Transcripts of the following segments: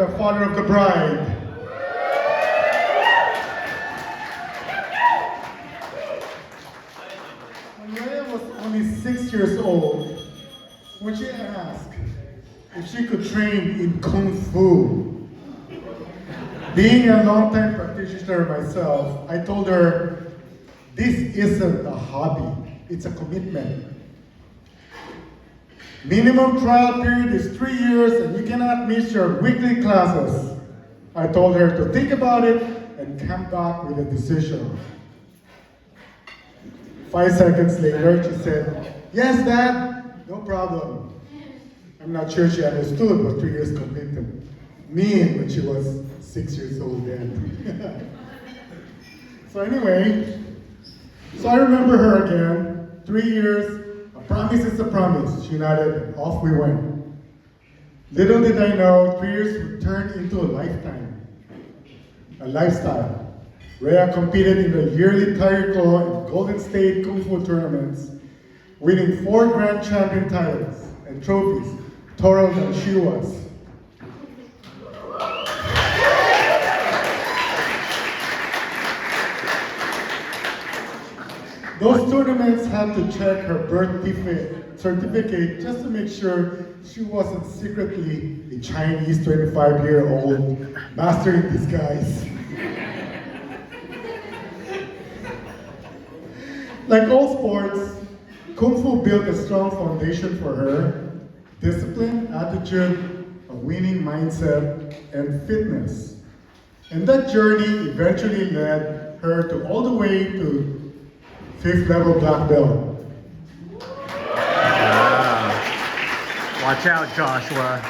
the father of the bride. When Rhea was only 6 years old, when she asked if she could train in Kung Fu, being a long-time practitioner myself, I told her, this isn't a hobby, it's a commitment. Minimum trial period is 3 years and you cannot miss your weekly classes. I told her to think about it and come back with a decision. 5 seconds later, she said, yes, Dad, no problem. I'm not sure she understood what 3 years commitment mean when she was 6 years old then. So anyway, so I remember her again, 3 years, a promise is a promise. She nodded and off we went. Little did I know, 3 years would turn into a lifetime, a lifestyle. Rhea competed in the yearly Taekwondo and Golden State Kung Fu tournaments, winning 4 grand champion titles and trophies, taller than she was. Those tournaments had to check her birth certificate just to make sure she wasn't secretly a Chinese 25-year-old master in disguise. Like all sports, Kung Fu built a strong foundation for her: discipline, attitude, a winning mindset, and fitness. And that journey eventually led her to all the way to 5th level black belt. Wow. Watch out, Joshua.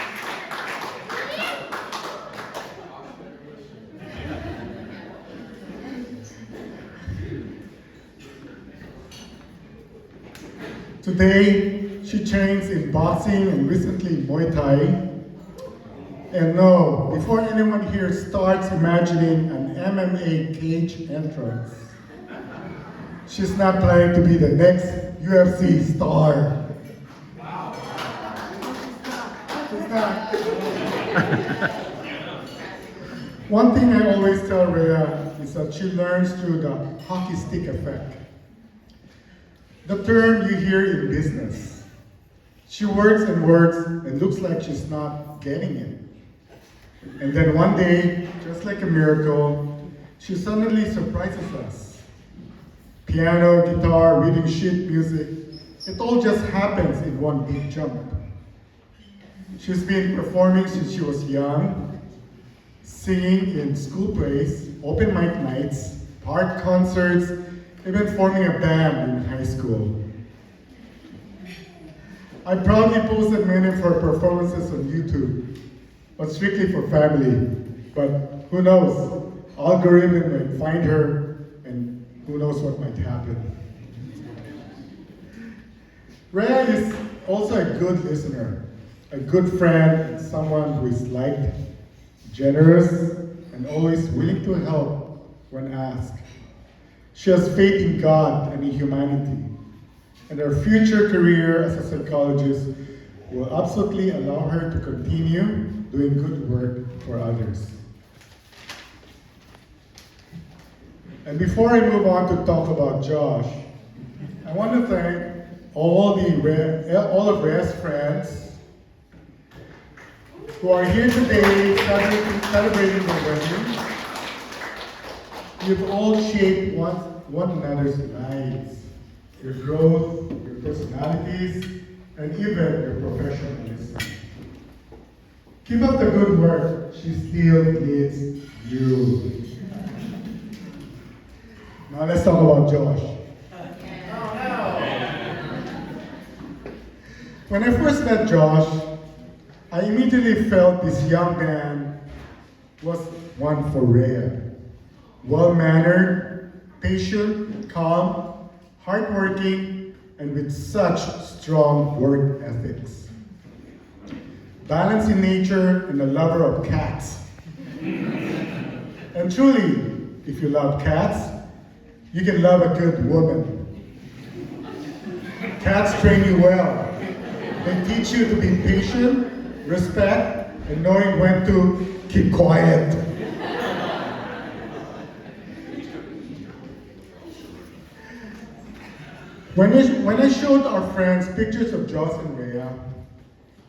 Today, she trains in boxing and recently Muay Thai. And no, before anyone here starts imagining an MMA cage entrance, she's not planning to be the next UFC star. She's not. One thing I always tell Rhea is that she learns through the hockey stick effect. The term you hear in business. She works and works and looks like she's not getting it. And then one day, just like a miracle, she suddenly surprises us. Piano, guitar, reading sheet music, it all just happens in one big jump. She's been performing since she was young, singing in school plays, open mic nights, park concerts, even forming a band in high school. I proudly posted many of her performances on YouTube, but strictly for family. But who knows, algorithm might find her, and who knows what might happen. Rhea is also a good listener, a good friend, and someone who is liked, generous, and always willing to help when asked. She has faith in God and in humanity, and her future career as a psychologist will absolutely allow her to continue doing good work for others. And before I move on to talk about Josh, I want to thank all of Rhea's friends who are here today celebrating the wedding. You've all shaped one another's lives, your growth, your personalities, and even your professionalism. Keep up the good work. She still needs you. Now let's talk about Josh. When I first met Josh, I immediately felt this young man was one for Rhea. Well-mannered, patient, calm, hardworking, and with such strong work ethics. Balanced in nature and a lover of cats. And truly, if you love cats, you can love a good woman. Cats train you well. They teach you to be patient, respect, and knowing when to keep quiet. When I showed our friends pictures of Joss and Rhea,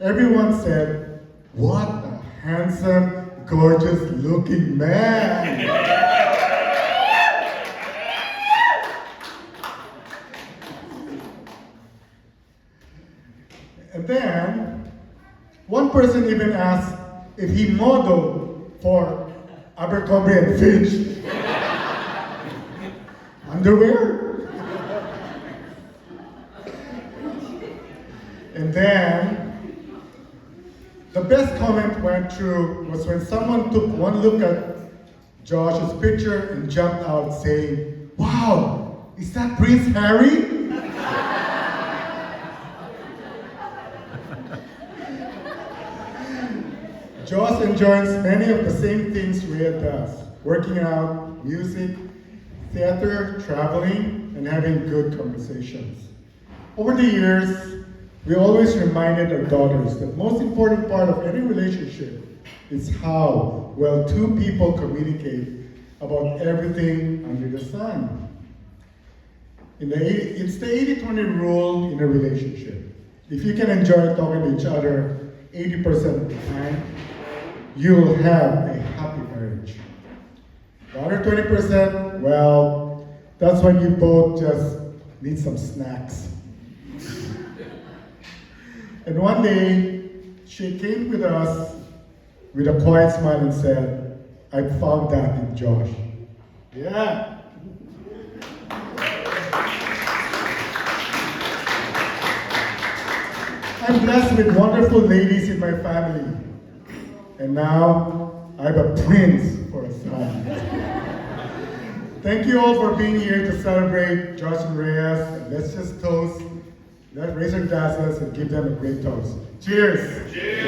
everyone said, "What a handsome, gorgeous looking man." And then, one person even asked if he modeled for Abercrombie and Fitch underwear. And then, the best comment went through was when someone took one look at Josh's picture and jumped out saying, "Wow, is that Prince Harry?" Josh enjoys many of the same things Rhea does: working out, music, theater, traveling, and having good conversations. Over the years, we always reminded our daughters that the most important part of any relationship is how well two people communicate about everything under the sun. It's the 80-20 rule in a relationship. If you can enjoy talking to each other 80% of the time, you'll have a happy marriage. The other 20%, well, that's when you both just need some snacks. And one day, she came with us with a quiet smile and said, "I found that in Josh." Yeah. I'm blessed with wonderful ladies in my family. And now, I have a prince for a son. Thank you all for being here to celebrate Josh and Reyes. And let's just toast. Let's raise our glasses and give them a great toast. Cheers. Cheers.